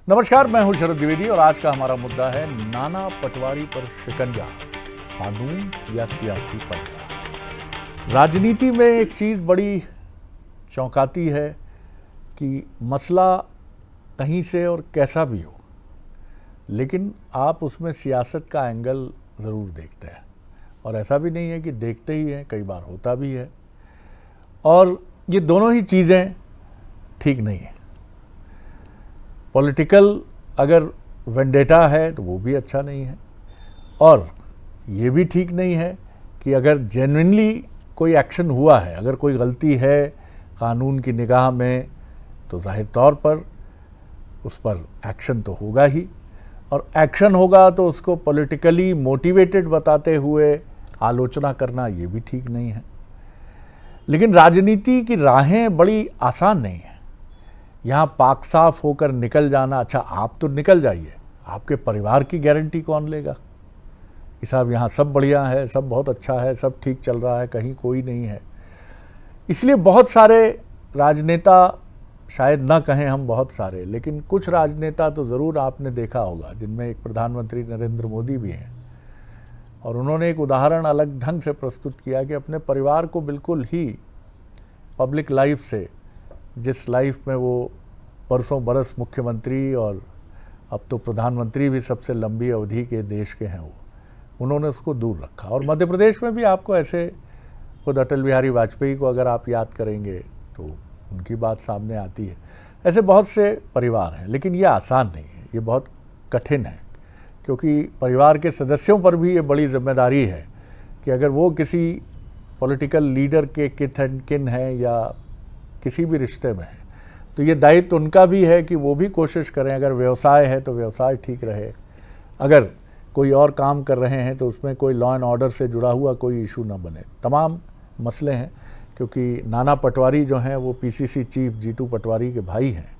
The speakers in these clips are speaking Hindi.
नमस्कार, मैं हूं शरद द्विवेदी और आज का हमारा मुद्दा है नाना पटवारी पर शिकंजा, कानून या सियासी पंजा। राजनीति में एक चीज़ बड़ी चौंकाती है कि मसला कहीं से और कैसा भी हो, लेकिन आप उसमें सियासत का एंगल ज़रूर देखते हैं। और ऐसा भी नहीं है कि देखते ही हैं, कई बार होता भी है। और ये दोनों ही चीज़ें ठीक नहीं हैं। पॉलिटिकल अगर वेंडेटा है तो वो भी अच्छा नहीं है, और ये भी ठीक नहीं है कि अगर जेन्युइनली कोई एक्शन हुआ है, अगर कोई गलती है कानून की निगाह में, तो जाहिर तौर पर उस पर एक्शन तो होगा ही। और एक्शन होगा तो उसको पॉलिटिकली मोटिवेटेड बताते हुए आलोचना करना ये भी ठीक नहीं है। लेकिन राजनीति की राहें बड़ी आसान नहीं हैं। यहाँ पाक साफ होकर निकल जाना, अच्छा आप तो निकल जाइए, आपके परिवार की गारंटी कौन लेगा कि साहब यहाँ सब बढ़िया है, सब बहुत अच्छा है, सब ठीक चल रहा है, कहीं कोई नहीं है। इसलिए बहुत सारे राजनेता, शायद ना कहें हम बहुत सारे, लेकिन कुछ राजनेता तो ज़रूर आपने देखा होगा, जिनमें एक प्रधानमंत्री नरेंद्र मोदी भी हैं। और उन्होंने एक उदाहरण अलग ढंग से प्रस्तुत किया कि अपने परिवार को बिल्कुल ही पब्लिक लाइफ से, जिस लाइफ में वो बरसों बरस मुख्यमंत्री और अब तो प्रधानमंत्री भी सबसे लंबी अवधि के देश के हैं, उन्होंने उसको दूर रखा। और मध्य प्रदेश में भी आपको ऐसे, खुद अटल बिहारी वाजपेयी को अगर आप याद करेंगे तो उनकी बात सामने आती है। ऐसे बहुत से परिवार हैं, लेकिन ये आसान नहीं है, ये बहुत कठिन है, क्योंकि परिवार के सदस्यों पर भी ये बड़ी जिम्मेदारी है कि अगर वो किसी पॉलिटिकल लीडर के किथ एंड किन हैं या किसी भी रिश्ते में है, तो ये दायित्व उनका भी है कि वो भी कोशिश करें, अगर व्यवसाय है तो व्यवसाय ठीक रहे, अगर कोई और काम कर रहे हैं तो उसमें कोई लॉ एंड ऑर्डर से जुड़ा हुआ कोई इशू ना बने। तमाम मसले हैं, क्योंकि नाना पटवारी जो हैं वो पीसीसी चीफ जीतू पटवारी के भाई हैं,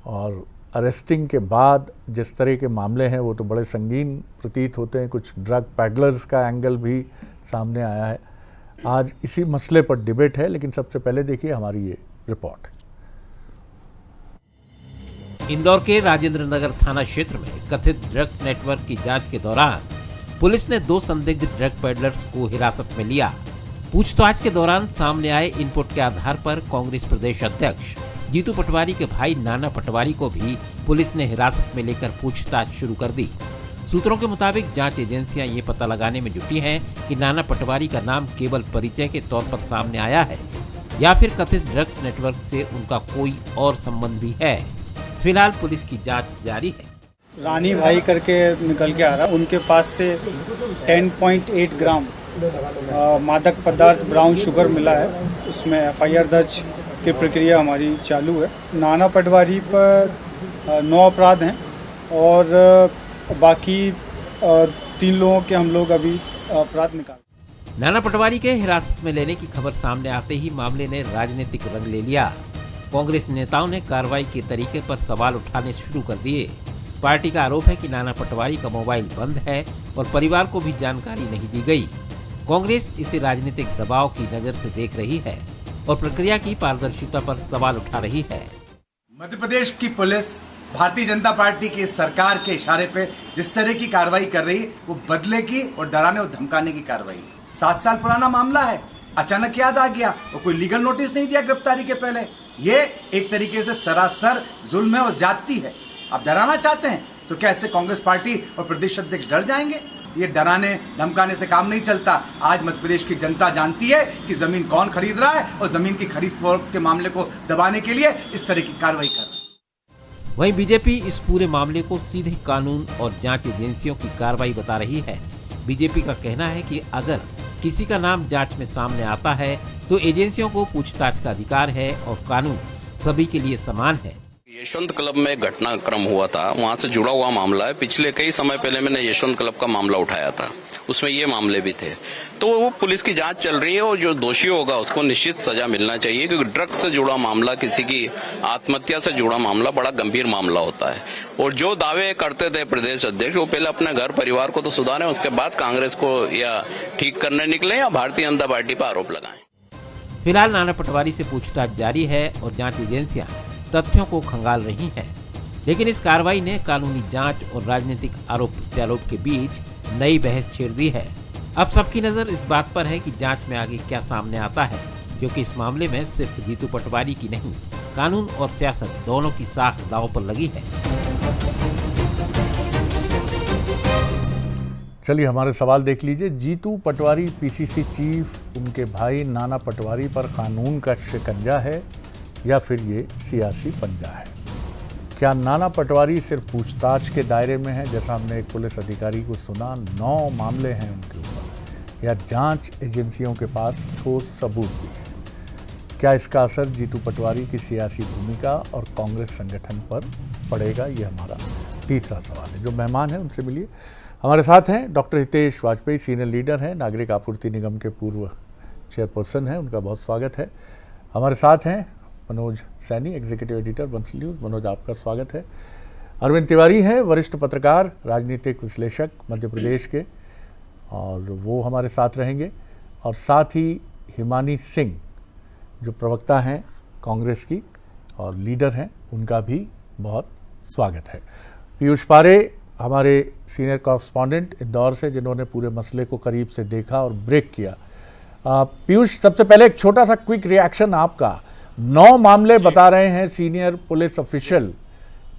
और अरेस्टिंग के बाद जिस तरह के मामले हैं वो तो बड़े संगीन प्रतीत होते हैं। कुछ ड्रग पैडलर्स का एंगल भी सामने आया है। आज इसी मसले पर डिबेट है, लेकिन सबसे पहले देखिए हमारी ये रिपोर्ट। इंदौर के राजेंद्र नगर थाना क्षेत्र में कथित ड्रग्स नेटवर्क की जांच के दौरान पुलिस ने 2 संदिग्ध ड्रग पेडलर्स को हिरासत में लिया। पूछताछ के दौरान सामने आए इनपुट के आधार पर कांग्रेस प्रदेश अध्यक्ष जीतू पटवारी के भाई नाना पटवारी को भी पुलिस ने हिरासत में लेकर पूछताछ शुरू कर दी। सूत्रों के मुताबिक जांच एजेंसियां ये पता लगाने में जुटी हैं कि नाना पटवारी का नाम केवल परिचय के तौर पर सामने आया है या फिर कथित ड्रग्स नेटवर्क से उनका कोई और संबंध भी है। फिलहाल पुलिस की जांच जारी है। रानी भाई करके निकल के आ रहा, उनके पास से 10.8 ग्राम मादक पदार्थ ब्राउन शुगर मिला है। उसमें एफआईआर दर्ज की प्रक्रिया हमारी चालू है। नाना पटवारी पर 9 अपराध हैं और बाकी 3 लोगों के हम लोग अभी अपराध निकाल। नाना पटवारी के हिरासत में लेने की खबर सामने आते ही मामले ने राजनीतिक रंग ले लिया। कांग्रेस नेताओं ने कार्रवाई के तरीके पर सवाल उठाने शुरू कर दिए। पार्टी का आरोप है कि नाना पटवारी का मोबाइल बंद है और परिवार को भी जानकारी नहीं दी गई। कांग्रेस इसे राजनीतिक दबाव की नजर से देख रही है और प्रक्रिया की पारदर्शिता पर सवाल उठा रही है। मध्य प्रदेश की पुलिस भारतीय जनता पार्टी की सरकार के इशारे पे जिस तरह की कार्रवाई कर रही है, वो बदले की और डराने और धमकाने की कार्रवाई। 7 साल पुराना मामला है, अचानक याद आ गया और कोई लीगल नोटिस नहीं दिया गिरफ्तारी के पहले। ये एक तरीके से सरासर जुल्म है और ज्यादती है। आप डराना चाहते हैं तो क्या इससे कांग्रेस पार्टी और प्रदेश अध्यक्ष डर जाएंगे? ये डराने धमकाने से काम नहीं चलता। आज मध्य प्रदेश की जनता जानती है कि जमीन कौन खरीद रहा है और जमीन की खरीद फरोख्त के मामले को दबाने के लिए इस तरह की कार्रवाई कर रहा है। वहीं बीजेपी इस पूरे मामले को सीधे कानून और जांच एजेंसियों की कार्रवाई बता रही है। बीजेपी का कहना है कि अगर किसी का नाम जांच में सामने आता है तो एजेंसियों को पूछताछ का अधिकार है और कानून सभी के लिए समान है। यशवंत क्लब में घटनाक्रम हुआ था, वहां से जुड़ा हुआ मामला है। पिछले कई समय पहले मैंने यशवंत क्लब का मामला उठाया था, उसमें ये मामले भी थे। तो वो पुलिस की जांच चल रही है और जो दोषी होगा उसको निश्चित सजा मिलना चाहिए, क्योंकि ड्रग्स से जुड़ा मामला, किसी की आत्महत्या से जुड़ा मामला बड़ा गंभीर मामला होता है। और जो दावे करते थे प्रदेश अध्यक्ष, वो पहले अपने घर परिवार को तो सुधारें, उसके बाद कांग्रेस को या ठीक करने निकले या भारतीय जनता पार्टी पर आरोप लगाएं। फिलहाल नाना पटवारी से पूछताछ जारी है और जांच एजेंसियां तथ्यों को खंगाल रही हैं। लेकिन इस कार्रवाई ने कानूनी जांच और राजनीतिक आरोप प्रत्यारोप के बीच नई बहस छेड़ दी है। अब सबकी नजर इस बात पर है कि जांच में आगे क्या सामने आता है, क्योंकि इस मामले में सिर्फ जीतू पटवारी की नहीं, कानून और सियासत दोनों की साख दांव पर लगी है। चलिए हमारे सवाल देख लीजिए। जीतू पटवारी पीसीसी चीफ, उनके भाई नाना पटवारी पर कानून का शिकंजा है या फिर ये सियासी पंजा है? क्या नाना पटवारी सिर्फ पूछताछ के दायरे में है, जैसा हमने एक पुलिस अधिकारी को सुना, 9 मामले हैं उनके ऊपर, या जांच एजेंसियों के पास ठोस सबूत भी है? क्या इसका असर जीतू पटवारी की सियासी भूमिका और कांग्रेस संगठन पर पड़ेगा? ये हमारा तीसरा सवाल है। जो मेहमान हैं उनसे मिलिए। हमारे साथ हैं doctor Hitesh Vajpayee, senior leader हैं, नागरिक आपूर्ति निगम के पूर्व चेयरपर्सन हैं, उनका बहुत स्वागत है। हमारे साथ हैं Manoj Saini, executive editor Bansal news. Manoj, आपका स्वागत है। अरविंद तिवारी हैं, वरिष्ठ पत्रकार, राजनीतिक विश्लेषक मध्य प्रदेश के, और वो हमारे साथ रहेंगे। और साथ ही हिमानी सिंह, जो प्रवक्ता हैं कांग्रेस की और लीडर हैं, उनका भी बहुत स्वागत है। पीयूष पारे, हमारे सीनियर कॉरेस्पॉन्डेंट इंदौर से, जिन्होंने पूरे मसले को करीब से देखा और ब्रेक किया। पीयूष, सबसे पहले एक छोटा सा क्विक रिएक्शन आपका। 9 मामले बता रहे हैं सीनियर पुलिस ऑफिशियल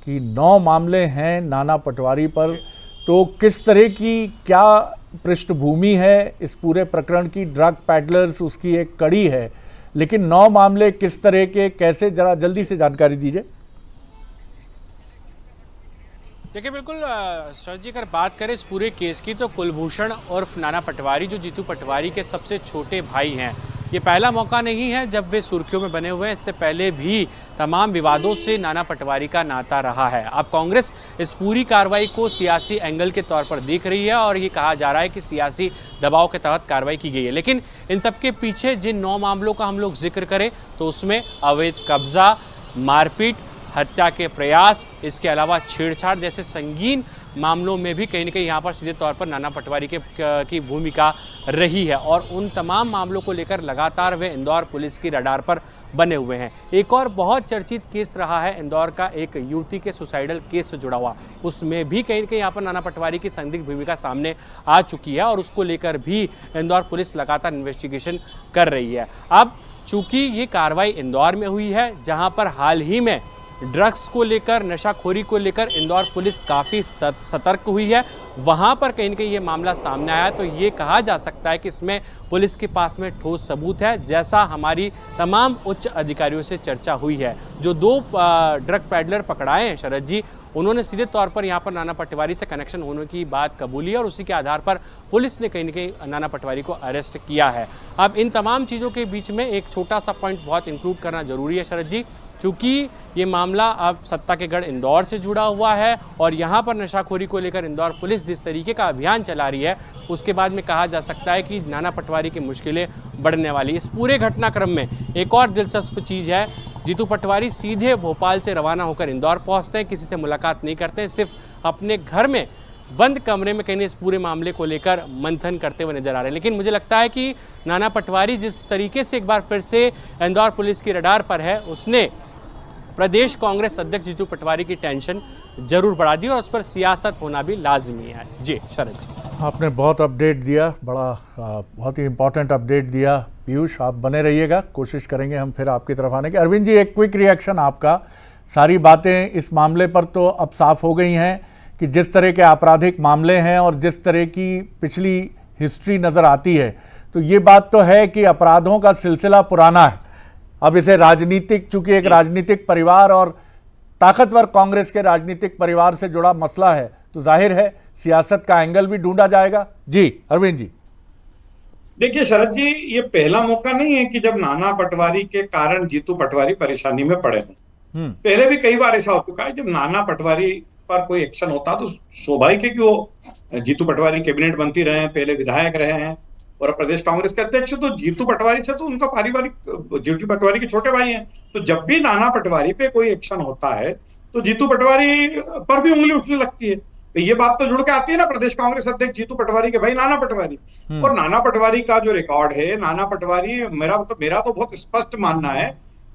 कि 9 मामले हैं नाना पटवारी पर, तो किस तरह की क्या पृष्ठभूमि है इस पूरे प्रकरण की? ड्रग पैडलर्स उसकी एक कड़ी है, लेकिन 9 मामले किस तरह के, कैसे, जरा जल्दी से जानकारी दीजिए। देखिए, बिल्कुल सर जी, अगर बात करें इस पूरे केस की तो कुलभूषण और नाना पटवारी, जो जीतू पटवारी के सबसे छोटे भाई हैं, ये पहला मौका नहीं है जब वे सुर्खियों में बने हुए हैं। इससे पहले भी तमाम विवादों से नाना पटवारी का नाता रहा है। अब कांग्रेस इस पूरी कार्रवाई को सियासी एंगल के तौर पर देख रही है और ये कहा जा रहा है कि सियासी दबाव के तहत कार्रवाई की गई है। लेकिन इन सबके पीछे जिन 9 मामलों का हम लोग जिक्र करें तो उसमें अवैध कब्जा, मारपीट, हत्या के प्रयास, इसके अलावा छेड़छाड़ जैसे संगीन मामलों में भी कहीं न कहीं यहाँ पर सीधे तौर पर नाना पटवारी की भूमिका रही है। और उन तमाम मामलों को लेकर लगातार वे इंदौर पुलिस की रडार पर बने हुए हैं। एक और बहुत चर्चित केस रहा है इंदौर का, एक युवती के सुसाइडल केस से जुड़ा हुआ, उसमें भी कहीं न कहीं यहाँ पर नाना पटवारी की संदिग्ध भूमिका सामने आ चुकी है और उसको लेकर भी इंदौर पुलिस लगातार इन्वेस्टिगेशन कर रही है। अब चूंकि ये कार्रवाई इंदौर में हुई है, जहाँ पर हाल ही में ड्रग्स को लेकर, नशाखोरी को लेकर इंदौर पुलिस काफ़ी सतर्क हुई है, वहाँ पर कहीं न कहीं ये मामला सामने आया, तो ये कहा जा सकता है कि इसमें पुलिस के पास में ठोस सबूत है, जैसा हमारी तमाम उच्च अधिकारियों से चर्चा हुई है। जो 2 ड्रग पैडलर पकड़ाए हैं शरद जी, उन्होंने सीधे तौर पर यहाँ पर नाना पटवारी से कनेक्शन होने की बात कबूली है और उसी के आधार पर पुलिस ने कहीं न कहीं नाना पटवारी को अरेस्ट किया है। अब इन तमाम चीज़ों के बीच में एक छोटा सा पॉइंट बहुत इंक्लूड करना जरूरी है शरद जी, क्योंकि ये मामला अब सत्ता के गढ़ इंदौर से जुड़ा हुआ है और यहाँ पर नशाखोरी को लेकर इंदौर पुलिस जिस तरीके का अभियान चला रही है, उसके बाद में कहा जा सकता है कि नाना पटवारी की मुश्किलें बढ़ने वाली। इस पूरे घटनाक्रम में एक और दिलचस्प चीज़ है, जीतू पटवारी सीधे भोपाल से रवाना होकर इंदौर पहुँचते हैं, किसी से मुलाकात नहीं करते हैं, सिर्फ अपने घर में बंद कमरे में कहीं इस पूरे मामले को लेकर मंथन करते हुए नजर आ रहे हैं। लेकिन मुझे लगता है कि नाना पटवारी जिस तरीके से एक बार फिर से इंदौर पुलिस की रडार पर है, उसने प्रदेश कांग्रेस अध्यक्ष जीतू पटवारी की टेंशन जरूर बढ़ा दी और उस पर सियासत होना भी लाजमी है। जी शरद जी, आपने बहुत अपडेट दिया, बहुत ही इंपॉर्टेंट अपडेट दिया। पीयूष, आप बने रहिएगा, कोशिश करेंगे हम फिर आपकी तरफ आने की। अरविंद जी, एक क्विक रिएक्शन आपका। सारी बातें इस मामले पर तो अब साफ हो गई हैं कि जिस तरह के आपराधिक मामले हैं और जिस तरह की पिछली हिस्ट्री नज़र आती है, तो ये बात तो है कि अपराधों का सिलसिला पुराना है। अब इसे राजनीतिक, चूंकि एक राजनीतिक परिवार और ताकतवर कांग्रेस के राजनीतिक परिवार से जुड़ा मसला है, तो जाहिर है सियासत का एंगल भी ढूंढा जाएगा। जी अरविंद जी। देखिए शरद जी, ये पहला मौका नहीं है कि जब नाना पटवारी के कारण जीतू पटवारी परेशानी में पड़े हों। पहले भी कई बार ऐसा हो चुका है, जब नाना पटवारी पर कोई एक्शन होता तो स्वाभाविक है कि वो जीतू पटवारी कैबिनेट मंत्री रहे हैं, पहले विधायक रहे हैं और प्रदेश कांग्रेस के अध्यक्ष, तो जीतू पटवारी से तो उनका पारिवारिक, जीतू पटवारी के छोटे भाई हैं, तो जब भी नाना पटवारी पे कोई एक्शन होता है तो जीतू पटवारी पर भी उंगली उठने लगती है। तो ये बात तो जुड़ के आती है ना, प्रदेश कांग्रेस अध्यक्ष जीतू पटवारी के भाई नाना पटवारी, और नाना पटवारी का जो रिकॉर्ड है, नाना पटवारी, मेरा तो बहुत स्पष्ट मानना है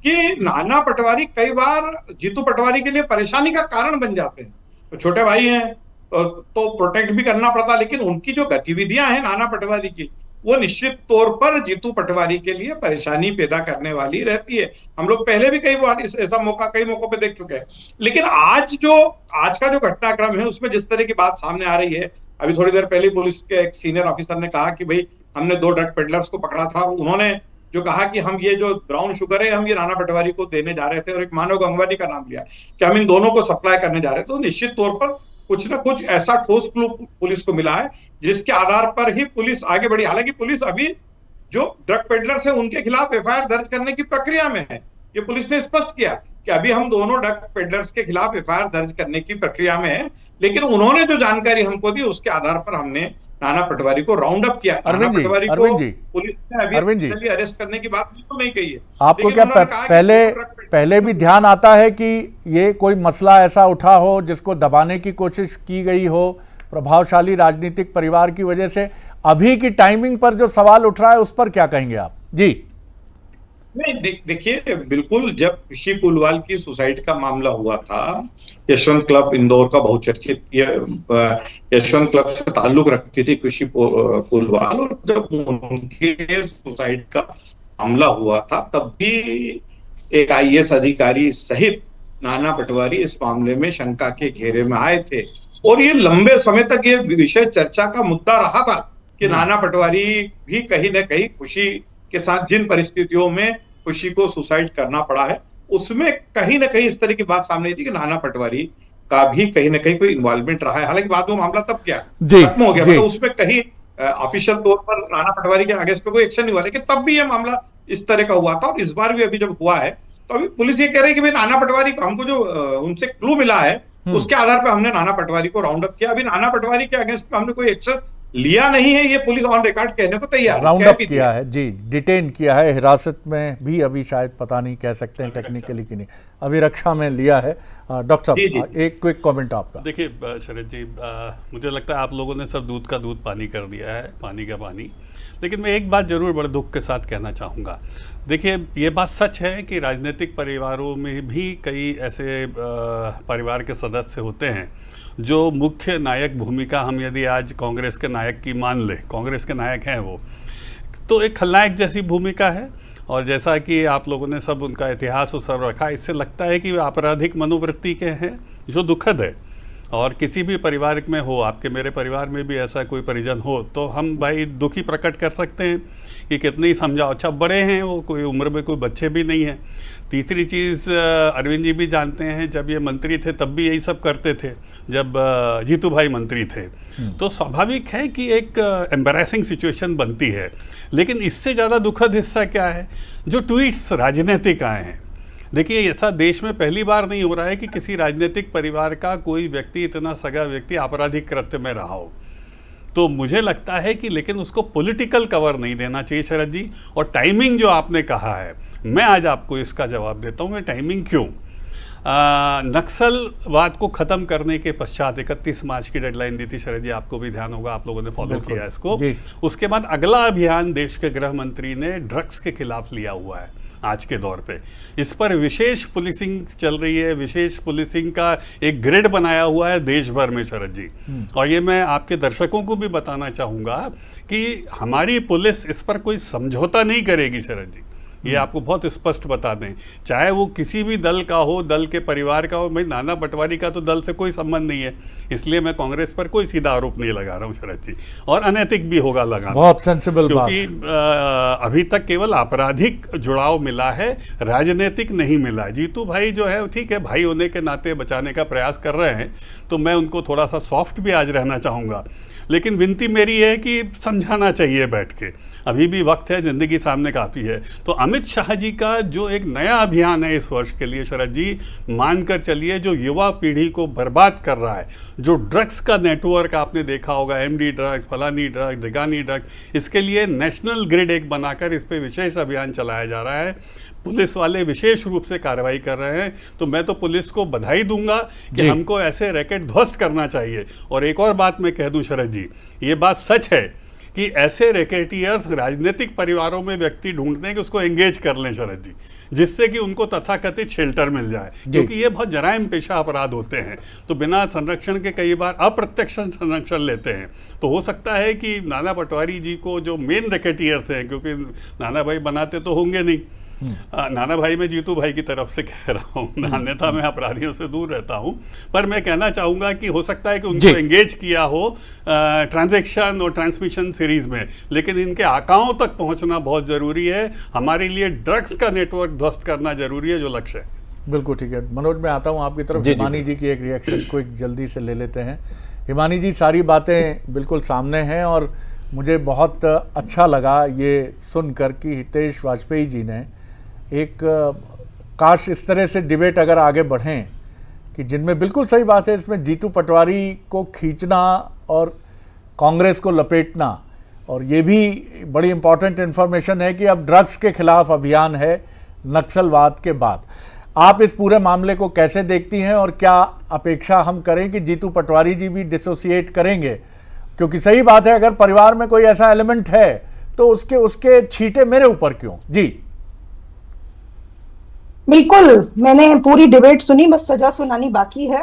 कि नाना पटवारी कई बार जीतू पटवारी के लिए परेशानी का कारण बन जाते हैं। तो छोटे भाई हैं तो प्रोटेक्ट भी करना पड़ता, लेकिन उनकी जो गतिविधियां हैं नाना पटवारी की, वो निश्चित तौर पर जीतू पटवारी के लिए परेशानी पैदा करने वाली रहती है। हम लोग पहले भी कई बार ऐसा मौका कई मौकों पे देख चुके हैं। लेकिन आज का जो घटनाक्रम है उसमें जिस तरह की बात सामने आ रही है, अभी थोड़ी देर पहले पुलिस के एक सीनियर ऑफिसर ने कहा कि भाई हमने 2 ड्रग पेडलर्स को पकड़ा था। उन्होंने जो कहा कि हम ये जो ब्राउन शुगर है हम ये नाना पटवारी को देने जा रहे थे, और एक मानव गंगवानी का नाम लिया कि हम इन दोनों को सप्लाई करने जा रहे थे। तो निश्चित तौर पर कुछ ना कुछ ऐसा ठोस क्लू पुलिस को मिला है जिसके आधार पर ही पुलिस आगे बढ़ी। हालांकि पुलिस अभी जो ड्रग पेडलर्स है उनके खिलाफ एफआईआर दर्ज करने की प्रक्रिया में है। ये पुलिस ने स्पष्ट किया कि अभी हम दोनों ड्रग पेडलर्स के खिलाफ एफआईआर दर्ज करने की प्रक्रिया में है, लेकिन उन्होंने जो जानकारी हमको दी उसके आधार पर हमने नाना पटवारी को राउंड अप किया। नाना पटवारी को पुलिस ने अभी अरेस्ट करने की बात बिल्कुल नहीं कही है। आपको क्या पहले भी ध्यान आता है कि ये कोई मसला ऐसा उठा हो जिसको दबाने की कोशिश की गई हो प्रभावशाली राजनीतिक परिवार की वजह से? अभी की टाइमिंग पर जो सवाल उठ रहा है उस पर क्या कहेंगे आप? जी नहीं, देखिए, बिल्कुल जब ऋषि कुलवाल की सुसाइड का मामला हुआ था, यशवंत क्लब इंदौर का बहुचर्चित यशवंत क्लब से ताल्लुक रखती थी ऋषि कुलवाल, और जब उनके सुसाइड का मामला हुआ था तब भी एक आईएएस अधिकारी सहित नाना पटवारी इस मामले में शंका के घेरे में आए थे, और ये लंबे समय तक ये विषय चर्चा का मुद्दा रहा था कि नाना पटवारी भी कहीं ना कहीं खुशी के साथ जिन परिस्थितियों में खुशी को सुसाइड करना पड़ा है उसमें कहीं ना कहीं इस तरह की बात सामने आई थी कि नाना पटवारी का भी कहीं ना कहीं कोई इन्वॉल्वमेंट रहा है। हालांकि बाद में मामला तब क्या खत्म हो गया, मतलब उसमें कहीं ऑफिशियल तौर पर नाना पटवारी के आगे पे कोई एक्शन नहीं हुआ, लेकिन तब भी ये मामला इस तरह का हुआ था। और इस बार भी अभी जब हुआ है तो अभी पुलिस ये कह रही है कि भाई नाना पटवारी को हमको जो उनसे क्लू मिला है उसके आधार पर हमने नाना पटवारी को राउंड अप किया। अभी नाना पटवारी के अगेंस्ट में हमने कोई एक्शन लिया नहीं है, ये पुलिस ऑन रिकॉर्ड कहने को तैयार है। राउंड अप किया है जी, डिटेन किया है, हिरासत में भी अभी शायद पता नहीं कह सकते हैं टेक्निकली कि नहीं, अभी रक्षा में लिया है। डॉक्टर साहब एक क्विक कमेंट आपका। देखिए शरद जी, मुझे लगता है आप लोगों ने सब दूध का दूध पानी कर दिया है, पानी का पानी। लेकिन मैं एक बात जरूर बड़े दुख के साथ कहना चाहूँगा। देखिए ये बात सच है कि राजनीतिक परिवारों में भी कई ऐसे परिवार के सदस्य होते हैं जो मुख्य नायक भूमिका, हम यदि आज कांग्रेस के नायक की मान लें, कांग्रेस के नायक हैं वो, तो एक खलनायक जैसी भूमिका है। और जैसा कि आप लोगों ने सब उनका इतिहास और सब रखा, इससे लगता है कि वे आपराधिक मनोवृत्ति के हैं, जो दुखद है। और किसी भी परिवार में हो, आपके मेरे परिवार में भी ऐसा कोई परिजन हो, तो हम भाई दुखी प्रकट कर सकते हैं कि कितनी समझाओ। अच्छा बड़े हैं वो, कोई उम्र में कोई बच्चे भी नहीं हैं। तीसरी चीज़ अरविंद जी भी जानते हैं, जब ये मंत्री थे तब भी यही सब करते थे, जब जीतू भाई मंत्री थे। तो स्वाभाविक है कि एक एम्बैरेसिंग सिचुएशन बनती है। लेकिन इससे ज़्यादा दुखद हिस्सा क्या है, जो ट्वीट्स राजनीतिक आए हैं। देखिए ऐसा देश में पहली बार नहीं हो रहा है कि किसी राजनीतिक परिवार का कोई व्यक्ति, इतना सगा व्यक्ति आपराधिक कृत्य में रहा हो। तो मुझे लगता है कि लेकिन उसको पॉलिटिकल कवर नहीं देना चाहिए शरद जी। और टाइमिंग जो आपने कहा है, मैं आज आपको इसका जवाब देता हूँ। टाइमिंग क्यों? नक्सलवाद को ख़त्म करने के पश्चात 31 मार्च की डेडलाइन दी थी शरद जी, आपको भी ध्यान होगा, आप लोगों ने फॉलो किया इसको। उसके बाद अगला अभियान देश के गृह मंत्री ने ड्रग्स के खिलाफ लिया हुआ है आज के दौर पे। इस पर विशेष पुलिसिंग चल रही है, विशेष पुलिसिंग का एक ग्रिड बनाया हुआ है देश भर में शरद जी। और ये मैं आपके दर्शकों को भी बताना चाहूँगा कि हमारी पुलिस इस पर कोई समझौता नहीं करेगी शरद जी, ये आपको बहुत स्पष्ट बता दें। चाहे वो किसी भी दल का हो, दल के परिवार का हो। भाई नाना पटवारी का तो दल से कोई संबंध नहीं है, इसलिए मैं कांग्रेस पर कोई सीधा आरोप नहीं लगा रहा हूँ शरद जी, और अनैतिक भी होगा लगाना। बहुत सेंसिबल बात, क्योंकि अभी तक केवल आपराधिक जुड़ाव मिला है, राजनीतिक नहीं मिला है। जीतू भाई जो है ठीक है, भाई होने के नाते बचाने का प्रयास कर रहे हैं, तो मैं उनको थोड़ा सा सॉफ्ट भी आज रहना चाहूँगा। लेकिन विनती मेरी है कि समझाना चाहिए बैठ के, अभी भी वक्त है, ज़िंदगी सामने काफ़ी है। तो अमित शाह जी का जो एक नया अभियान है इस वर्ष के लिए शरद जी, मानकर चलिए, जो युवा पीढ़ी को बर्बाद कर रहा है, जो ड्रग्स का नेटवर्क आपने देखा होगा, एमडी ड्रग्स, फलानी ड्रग्स, दिगानी ड्रग्स, इसके लिए नेशनल ग्रिड एक बनाकर इस पर विशेष अभियान चलाया जा रहा है। पुलिस वाले विशेष रूप से कार्रवाई कर रहे हैं। तो मैं तो पुलिस को बधाई दूंगा कि हमको ऐसे रैकेट ध्वस्त करना चाहिए। और एक और बात मैं कह दूं शरद जी, ये बात सच है कि ऐसे रैकेटियर्स राजनीतिक परिवारों में व्यक्ति ढूंढते हैं कि उसको एंगेज कर लें शरद जी, जिससे कि उनको तथाकथित शेल्टर मिल जाए, क्योंकि ये बहुत जराइम पेशा अपराध होते हैं। तो बिना संरक्षण के कई बार अप्रत्यक्ष संरक्षण लेते हैं। तो हो सकता है कि नाना पटवारी जी को जो मेन रैकेटियर्स हैं, क्योंकि नाना भाई बनाते तो होंगे नहीं, नाना भाई मैं जीतू भाई की तरफ से कह रहा हूँ, अन्यथा मैं अपराधियों से दूर रहता हूँ, पर मैं कहना चाहूँगा कि हो सकता है कि उनको एंगेज किया हो ट्रांजैक्शन और ट्रांसमिशन सीरीज में, लेकिन इनके आकाओं तक पहुँचना बहुत ज़रूरी है। हमारे लिए ड्रग्स का नेटवर्क ध्वस्त करना जरूरी है, जो लक्ष्य है। बिल्कुल ठीक है। मनोज, मैं आता हूँ आपकी तरफ। हिमानी जी की एक रिएक्शन को एक जल्दी से ले लेते हैं। हिमानी जी, सारी बातें बिल्कुल सामने हैं और मुझे बहुत अच्छा लगा ये सुनकर कि हितेश वाजपेयी जी ने एक काश इस तरह से डिबेट अगर आगे बढ़ें कि जिनमें बिल्कुल सही बात है, इसमें जीतू पटवारी को खींचना और कांग्रेस को लपेटना, और ये भी बड़ी इंपॉर्टेंट इन्फॉर्मेशन है कि अब ड्रग्स के खिलाफ अभियान है नक्सलवाद के बाद। आप इस पूरे मामले को कैसे देखती हैं और क्या अपेक्षा हम करें कि जीतू पटवारी जी भी डिसोसिएट करेंगे? क्योंकि सही बात है, अगर परिवार में कोई ऐसा एलिमेंट है तो उसके छींटे मेरे ऊपर क्यों? जी बिल्कुल, मैंने पूरी डिबेट सुनी, बस सजा सुनानी बाकी है।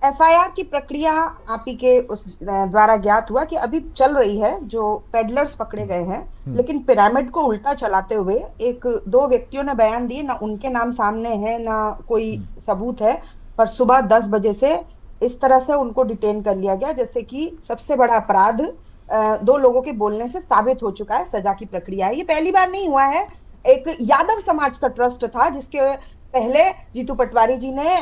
एफआईआर की प्रक्रिया आप ही के उस द्वारा ज्ञात हुआ कि अभी चल रही है। जो पेडलर्स पकड़े गए हैं, लेकिन पिरामिड को उल्टा चलाते हुए एक दो व्यक्तियों ने बयान दिए, ना उनके नाम सामने है ना कोई सबूत है, पर सुबह 10 बजे से इस तरह से उनको डिटेन कर लिया गया जैसे कि सबसे बड़ा अपराध दो लोगों के बोलने से साबित हो चुका है। सजा की प्रक्रिया है, ये पहली बार नहीं हुआ है। एक यादव समाज का ट्रस्ट था जिसके पहले जीतू पटवारी जी ने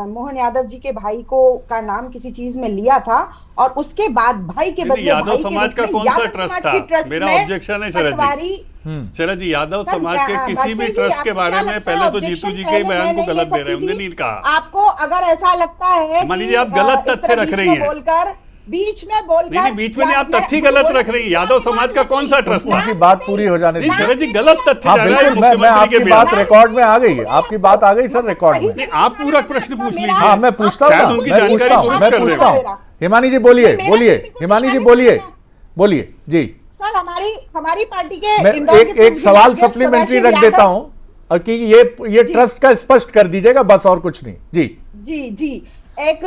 मोहन यादव जी के भाई का नाम किसी चीज में लिया था, और उसके बाद भाई के बदले यादव समाज का कौन सा ट्रस्ट था? मेरा ऑब्जेक्शन है शरद जी, यादव समाज के किसी भी ट्रस्ट के बारे में पहले तो जीतू जी के बयान को गलत दे रहे हैं, उन्होंने नहीं कहा। आपको अगर ऐसा लगता है कि आप गलत तथ्य रख रही हैं, बोलकर बीच में बोलकर नहीं, बीच में आप तथ्य गलत रख रही हैं। यादव समाज का कौन सा ट्रस्ट था? आपकी बात पूरी हो जाने दीजिए। शरद जी, गलत तथ्य हाँ, बिल्कुल, मैं आपकी बात रिकॉर्ड में आ गई है, आपकी बात आ गई सर रिकॉर्ड में। आप पूरा प्रश्न पूछ लीजिए। हाँ, मैं पूछता हूँ। हिमानी जी बोलिए, हिमानी जी बोलिए जी। सर, हमारी पार्टी के एक सवाल सप्लीमेंट्री रख देता हूँ कि ये ट्रस्ट का स्पष्ट कर दीजिएगा, बस और कुछ नहीं। जी एक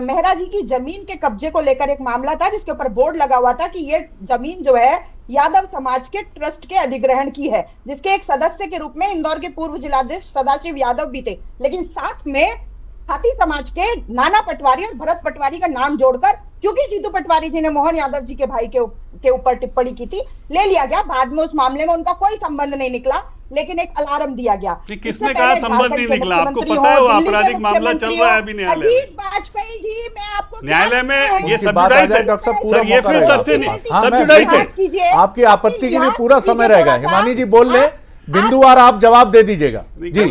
मेहरा जी की जमीन के कब्जे को लेकर एक मामला था जिसके ऊपर बोर्ड लगा हुआ था कि ये जमीन जो है यादव समाज के ट्रस्ट के अधिग्रहण की है, जिसके एक सदस्य के रूप में इंदौर के पूर्व जिलाधीश सदाशिव यादव भी थे। लेकिन साथ में हाथी समाज के नाना पटवारी और भरत पटवारी का नाम जोड़कर, क्योंकि जीतू पटवारी जी ने मोहन यादव जी के भाई के ऊपर टिप्पणी की थी, ले लिया गया। बाद में उस मामले में उनका कोई संबंध नहीं निकला, लेकिन एक अलार्म दिया गया। किसने कहा संबंध नहीं निकला? आपको पता है वो आपराधिक मामला चल रहा है अभी न्यायालय में। वाजपेयी जी, मैं आपको न्यायालय में ये सब्जुडाइज है डॉक्टर साहब, पूरा ये फिर तथ्य नहीं, सब्जुडाइज है। आपकी आपत्ति के लिए पूरा समय रहेगा। हिमानी जी बोल ले, बिंदुवार आप जवाब दे दीजिएगा जी।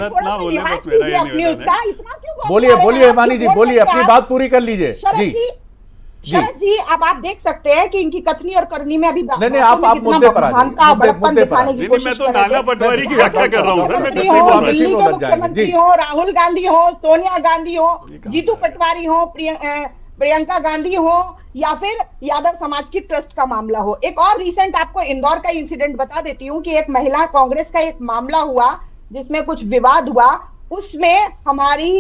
बोलिए हिमानी जी, बोलिए, अपनी बात पूरी कर लीजिए जी। शरद जी, अब आप देख सकते हैं कि इनकी कथनी और करनी में अभी नहीं, आप मुद्दे पर आ जाइए। मैं तो नाना पटवारी की व्याख्या कर रहा हूँ। दिल्ली के मुख्यमंत्री हो, राहुल गांधी हो, सोनिया गांधी हो, जीतू पटवारी हो, प्रियंका गांधी हो, या फिर यादव समाज की ट्रस्ट का मामला हो। एक और रिसेंट आपको इंदौर का इंसिडेंट बता देती हूँ कि एक महिला कांग्रेस का एक मामला हुआ जिसमें कुछ विवाद हुआ। उसमें हमारी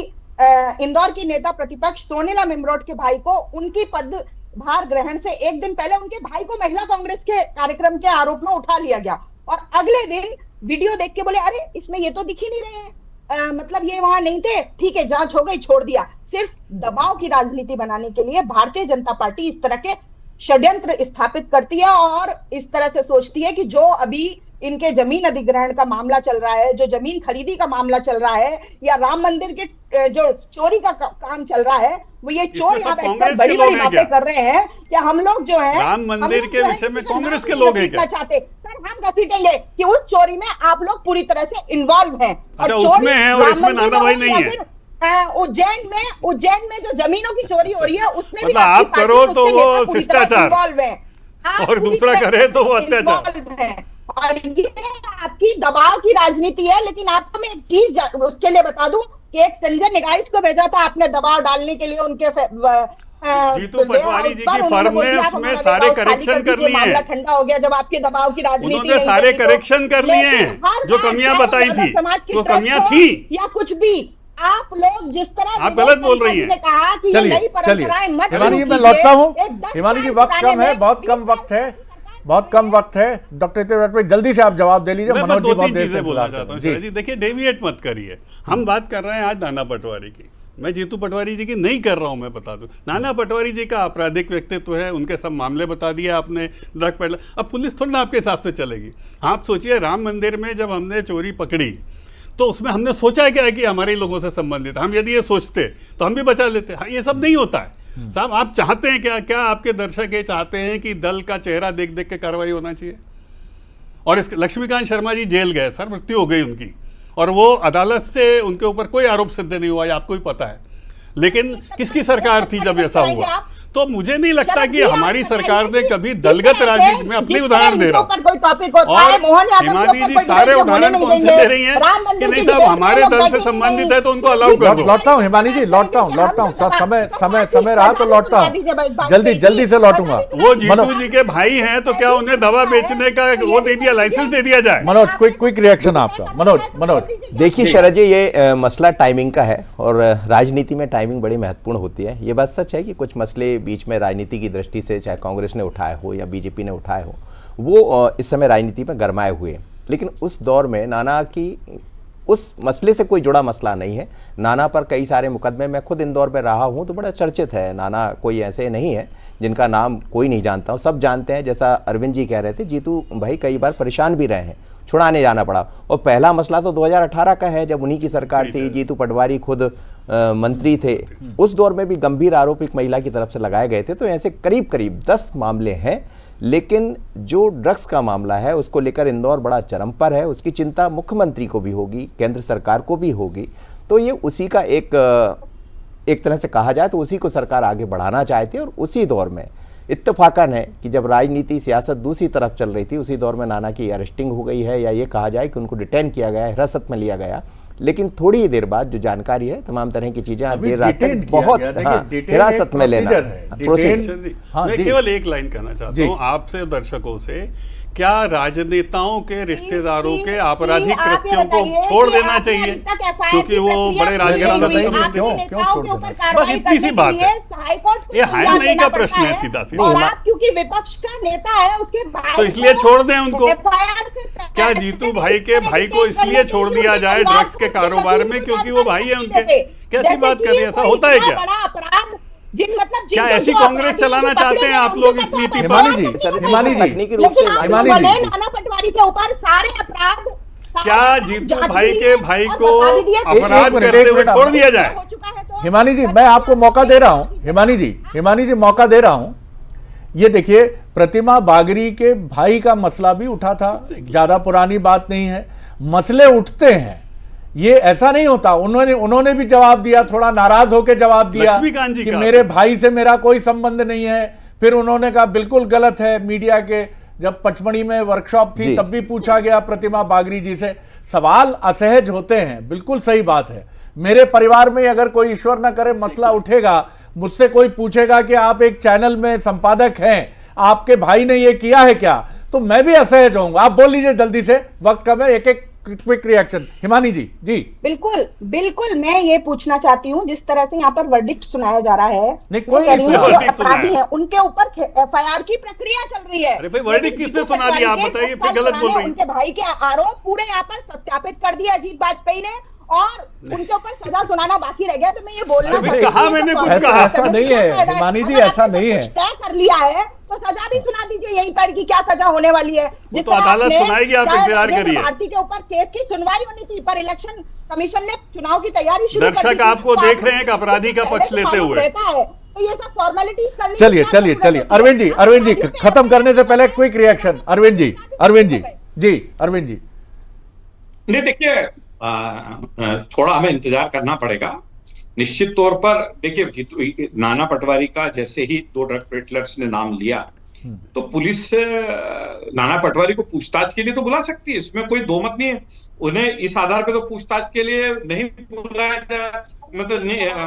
इंदौर की नेता प्रतिपक्ष सोनीला मिमरोट के भाई को उनकी पदभार ग्रहण से एक दिन पहले उनके भाई को महिला कांग्रेस के कार्यक्रम के आरोप में उठा लिया गया, और अगले दिन वीडियो देख के बोले अरे इसमें ये तो दिख ही नहीं रहे हैं, मतलब ये वहां नहीं थे। ठीक है, जांच हो गई, छोड़ दिया। सिर्फ दबाव की राजनीति बनाने के लिए भारतीय जनता पार्टी इस तरह के षड्यंत्र स्थापित करती है और इस तरह से सोचती है कि जो अभी इनके जमीन अधिग्रहण का मामला चल रहा है, जो जमीन खरीदी का मामला चल रहा है, या राम मंदिर के जो चोरी का काम चल रहा है, वो ये चोर यहाँ बैठकर बड़ी बड़ी बातें कर रहे हैं कि हम लोग जो है राम मंदिर के विषय में कांग्रेस के लोग हैं क्या चाहते? सर, हम घसीटेंगे कि उस चोरी में आप लोग पूरी तरह से इन्वॉल्व हैं। अच्छा, उसमें है और इसमें नाना भाई नहीं है। उज्जैन में जो जमीनों की चोरी हो रही है उसमें भी आप करो तो वो शिष्टाचार और दूसरा करे तो वो अत्याचार है, और ये आपकी दबाव की राजनीति है। लेकिन आपको मैं एक चीज उसके लिए बता दूं कि एक संजय निगाइट को भेजा था आपने दबाव डालने के लिए उनके जीतू पटवारी जी की फर्म ने उसमें सारे करेक्शन कर लिए हैं, ठंडा हो गया जब आपके दबाव की राजनीति उन्होंने सारे करेक्शन कर लिए हैं जो कमियां बताई थी, जो कमियां थी या कुछ भी। आप लोग जिस तरह आप गलत बोल रही हैं। कहा कि चलिए हिमानी जी मैं लौटता हूँ, हिमानी जी वक्त कम है, बहुत कम वक्त है, बहुत कम वक्त है। डॉक्टर तेजपाल जल्दी से आप जवाब दे लीजिए, मनोज जी बहुत देर से बोलना चाहता हूँ। जी देखिए, डेविएट मत करिए, हम बात कर रहे हैं आज नाना पटवारी की, मैं जीतू पटवारी जी की नहीं कर रहा हूं। मैं बता दूं, नाना पटवारी जी का आपराधिक व्यक्तित्व है, उनके सब मामले बता दिए आपने, ड्रग पेडलर। अब पुलिस थोड़ा ना आपके हिसाब से चलेगी। आप सोचिए, राम मंदिर में जब हमने चोरी पकड़ी तो उसमें हमने सोचा है क्या कि हमारे लोगों से संबंधित, हम यदि ये सोचते तो हम भी बचा लेते। हाँ, ये सब नहीं होता है साहब। आप चाहते हैं क्या आपके दर्शक ये चाहते हैं कि दल का चेहरा देख देख के कार्रवाई होना चाहिए? और इस लक्ष्मीकांत शर्मा जी जेल गए सर, मृत्यु हो गई उनकी, और वो अदालत से उनके ऊपर कोई आरोप सिद्ध नहीं हुआ, आपको ही पता है। लेकिन किसकी सरकार थी जब ऐसा हुआ? तो मुझे नहीं लगता कि हमारी सरकार ने कभी दलगत राजनीति में अपनी उदाहरण दे रहा हूं। और हिमानी जी सारे उदाहरण कौन से दे रही हैं कि नहीं साहब हमारे दल से संबंधित है तो उनको अलाउ कर दो। लौटता हूँ हिमानी जी, लौटता हूँ सर, समय रहा तो लौटता हूँ, जल्दी से लौटूंगा। वो जीतू जी के भाई हैं तो क्या उन्हें दवा बेचने का वो दे दिया, लाइसेंस दे दिया जाए? मनोज क्विक रिएक्शन आपका। मनोज देखिए शरद जी, ये मसला टाइमिंग का है और राजनीति में टाइमिंग बड़ी महत्वपूर्ण होती है। ये बात सच है कि कुछ मसले बीच में राजनीति की दृष्टि से चाहे कांग्रेस ने उठाए हो या बीजेपी ने उठाए हो, वो इस समय राजनीति में गरमाए हुए। लेकिन उस दौर में नाना की उस मसले से कोई जुड़ा मसला नहीं है। नाना पर कई सारे मुकदमे, मैं खुद इंदौर में रहा हूं तो बड़ा चर्चित है। नाना कोई ऐसे नहीं है जिनका नाम कोई नहीं जानता हो, सब जानते हैं। जैसा अरविंद जी कह रहे थे, जीतू भाई कई बार परेशान भी रहे हैं, छुड़ाने जाना पड़ा। और पहला मसला तो 2018 का है जब उन्हीं की सरकार थी, जीतू पटवारी खुद मंत्री थे। उस दौर में भी गंभीर आरोप एक महिला की तरफ से लगाए गए थे। तो ऐसे करीब 10 मामले हैं। लेकिन जो ड्रग्स का मामला है उसको लेकर इंदौर बड़ा चरम पर है। उसकी चिंता मुख्यमंत्री को भी होगी, केंद्र सरकार को भी होगी। तो ये उसी का एक तरह से कहा जाए तो उसी को सरकार आगे बढ़ाना चाहती है। और उसी दौर में इत्तेफाकन है कि जब राजनीति सियासत दूसरी तरफ चल रही थी, उसी दौर में नाना की अरेस्टिंग हो गई है, या ये कहा जाए कि उनको डिटेन किया गया, हिरासत में लिया गया। लेकिन थोड़ी ही देर बाद जो जानकारी है, तमाम तरह की चीजें देर रात तक बहुत हिरासत में लेना प्रोसीजर। मैं केवल एक लाइन कहना चाहता हूँ आपसे, दर्शकों से, क्या राजनेताओं के रिश्तेदारों के आपराधिक कृत्यों को छोड़ देना चाहिए क्योंकि वो बड़े राजघराने में? क्यों? बस इतनी सी बात है, ये हाय नहीं का प्रश्न है सीधा सीधा। क्योंकि विपक्ष का नेता है उसके तो इसलिए छोड़ दें उनको। क्या जीतू भाई के भाई को इसलिए छोड़ दिया जाए ड्रग्स के कारोबार में क्योंकि वो भाई है उनके? कैसी बात कर रही है? ऐसा होता है क्या? क्या ऐसी कांग्रेस चलाना चाहते हैं आप लोग इस नीति पर? तकनीकी रूप से नाना पटवारी के ऊपर सारे अपराध, क्या जीतू भाई के भाई को अपराध करते हुए छोड़ दिया जाए? हिमानी जी मैं आपको मौका दे रहा हूं। हिमानी जी मौका दे रहा हूं। ये देखिए, प्रतिमा बागरी के भाई का मसला भी उठा था, ज्यादा पुरानी बात नहीं है। मसले उठते हैं, ये ऐसा नहीं होता। उन्होंने भी जवाब दिया, थोड़ा नाराज होकर जवाब दिया कि मेरे भाई से मेरा कोई संबंध नहीं है। फिर उन्होंने कहा बिल्कुल गलत है। मीडिया के जब पचमढ़ी में वर्कशॉप थी तब भी पूछा गया प्रतिमा बागरी जी से। सवाल असहज होते हैं, बिल्कुल सही बात है। मेरे परिवार में अगर कोई ईश्वर न करे मसला उठेगा, मुझसे कोई पूछेगा कि आप एक चैनल में संपादक हैं, आपके भाई ने ये किया है क्या, तो मैं भी असहज होऊंगा। आप बोल लीजिए जल्दी से, वक्त कम है। एक क्विक रिएक्शन हिमानी जी। बिल्कुल मैं ये पूछना चाहती हूँ, जिस तरह से यहाँ पर वर्डिक्ट सुनाया जा रहा है, अपराधी है उनके ऊपर एफआईआर की प्रक्रिया चल रही है। अरे भाई वर्डिक्ट किससे सुना दिया आप बताइए, फिर गलत बोल रही हैं। उनके भाई के आरोप पूरे यहाँ पर सत्यापित कर दिया अजीत वाजपेयी ने, और उनके ऊपर सजा सुनाना बाकी रह गया। तो मैं ये बोलना मैंने कुछ कहा ऐसा नहीं है हिमानी जी, ऐसा नहीं है। तय कर लिया है तो सजा भी सुना दीजिए यहीं पर कि क्या सजा होने वाली है। तो अदालत सुनाएगी, आप इंतजार करिए। भारती के ऊपर केस की सुनवाई होनी थी, पर इलेक्शन कमिशन ने चुनाव की तैयारी शुरू कर दी। दर्शक आपको देख रहे हैं कि अपराधी का पक्ष लेते हुए। तो ये सब फॉर्मेलिटीज करनी। चलिए अरविंद जी खत्म करने से पहले क्विक रिएक्शन। अरविंद जी नहीं, देखिए थोड़ा हमें इंतजार करना पड़ेगा। निश्चित तौर पर देखिए, नाना पटवारी का जैसे ही 2 ड्रग पेडलर्स ने नाम लिया तो पुलिस नाना पटवारी को पूछताछ के लिए तो बुला सकती है, इसमें कोई दो मत नहीं है। उन्हें इस आधार पे तो पूछताछ के लिए नहीं बुलाया जाए। मतलब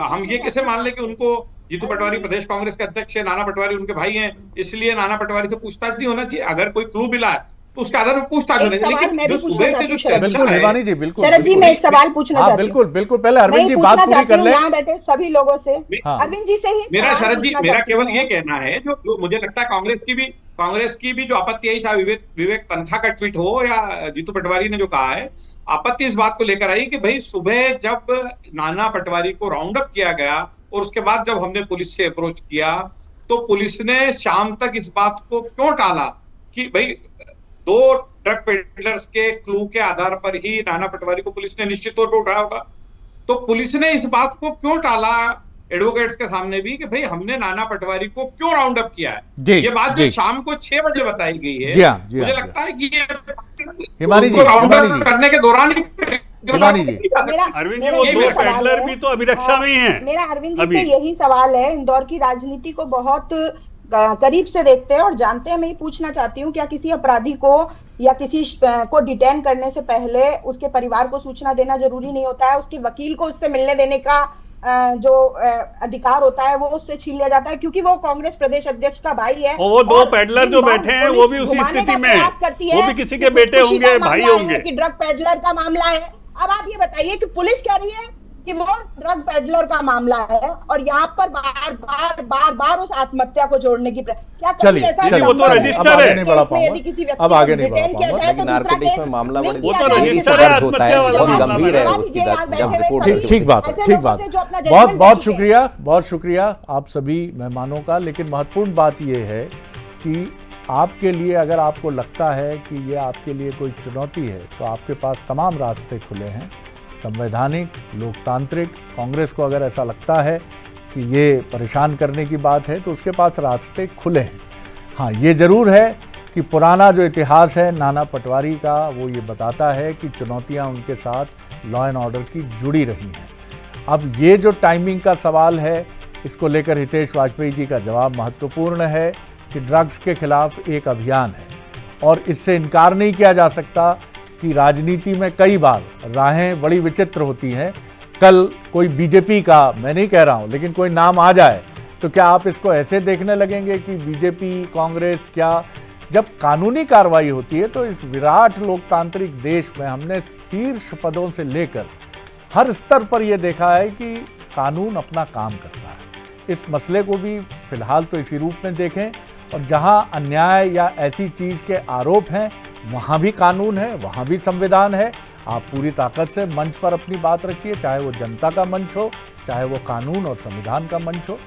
हम ये कैसे मान ले कि उनको जीतू पटवारी प्रदेश कांग्रेस के अध्यक्ष है, नाना पटवारी उनके भाई हैं, इसलिए नाना पटवारी से पूछताछ नहीं होना चाहिए। अगर कोई क्लू मिला है तो उसके आधार पर पूछताछ होनी चाहिए। लेकिन जो सुबह से जो बिल्कुल हिमानी जी, बिल्कुल शरद जी, मैं एक सवाल पूछना चाहती हूँ। बिल्कुल बिल्कुल, पहले अरविंद जी बात पूरी कर ले। यहाँ बैठे सभी लोगों से अरविंद जी से ही मेरा शरद जी, मेरा केवल ये कहना है, जो मुझे लगता है कांग्रेस की भी जो आपत्ति आई, चाहे विवेक तन्खा का ट्वीट हो या जीतू पटवारी ने जो कहा है, आपत्ति इस बात को लेकर आई कि भाई सुबह जब नाना पटवारी को राउंड अप किया गया और उसके बाद जब हमने पुलिस से अप्रोच किया तो पुलिस ने शाम तक इस बात को क्यों टाला कि भाई 2 ड्रग पेडलर्स के क्लू के आधार पर ही नाना पटवारी को पुलिस ने निश्चित तौर पर उठाया होगा। तो पुलिस ने इस बात को क्यों टाला एडवोकेट्स के सामने भी कि भाई हमने नाना पटवारी को क्यों राउंड अप किया है। ये बात जो शाम को 6 बजे बताई गई है, मुझे लगता है कि ये हिमानी जी करने के दौरान ही हिमानी जी, अरविंद जी, वो 2 पेडलर भी तो अभिरक्षा में ही हैं। मेरा अरविंद जी से यही सवाल है, इंदौर की राजनीति को बहुत करीब से देखते हैं और जानते हैं। मैं ये पूछना चाहती हूँ, क्या किसी अपराधी को या किसी को डिटेन करने से पहले उसके परिवार को सूचना देना जरूरी नहीं होता है? उसके वकील को उससे मिलने देने का जो अधिकार होता है वो उससे छीन लिया जाता है, क्योंकि वो कांग्रेस प्रदेश अध्यक्ष का भाई है। और वो 2 पेडलर जो बैठे हैं वो भी उसी स्थिति में है, वो भी किसी के बेटे होंगे, भाई होंगे। कि ड्रग पेडलर का मामला है। अब आप ये बताइए कि पुलिस कह रही है कि वो ड्रग पेडलर का मामला है और यहाँ पर बार उस आत्महत्या को जोड़ने की क्या चलिए वो तो रजिस्टर है, नहीं बढ़ा पाऊंगा, अब आगे नहीं बढ़ा पाऊंगा। लेकिन नारकोटिक्स में मामला वो तो रजिस्टर है, होता है, बहुत गंभीर है उसकी जब रिपोर्ट। ठीक बात है, ठीक बात। बहुत शुक्रिया आप सभी मेहमानों का। लेकिन महत्वपूर्ण बात यह है कि आपके लिए, अगर आपको लगता है कि ये आपके लिए कोई चुनौती है, तो आपके पास तमाम रास्ते खुले हैं, संवैधानिक, लोकतांत्रिक। कांग्रेस को अगर ऐसा लगता है कि ये परेशान करने की बात है तो उसके पास रास्ते खुले हैं। हाँ, ये ज़रूर है कि पुराना जो इतिहास है नाना पटवारी का, वो ये बताता है कि चुनौतियां उनके साथ लॉ एंड ऑर्डर की जुड़ी रही हैं। अब ये जो टाइमिंग का सवाल है, इसको लेकर हितेश वाजपेयी जी का जवाब महत्वपूर्ण है कि ड्रग्स के खिलाफ एक अभियान है और इससे इनकार नहीं किया जा सकता कि राजनीति में कई बार राहें बड़ी विचित्र होती हैं। कल कोई बीजेपी का, मैं नहीं कह रहा हूं, लेकिन कोई नाम आ जाए तो क्या आप इसको ऐसे देखने लगेंगे कि बीजेपी, कांग्रेस? क्या जब कानूनी कार्रवाई होती है तो इस विराट लोकतांत्रिक देश में हमने शीर्ष पदों से लेकर हर स्तर पर यह देखा है कि कानून अपना काम करता है। इस मसले को भी फिलहाल तो इसी रूप में देखें और जहां अन्याय या ऐसी चीज़ के आरोप हैं वहाँ भी कानून है, वहाँ भी संविधान है। आप पूरी ताकत से मंच पर अपनी बात रखिए, चाहे वो जनता का मंच हो, चाहे वो कानून और संविधान का मंच हो।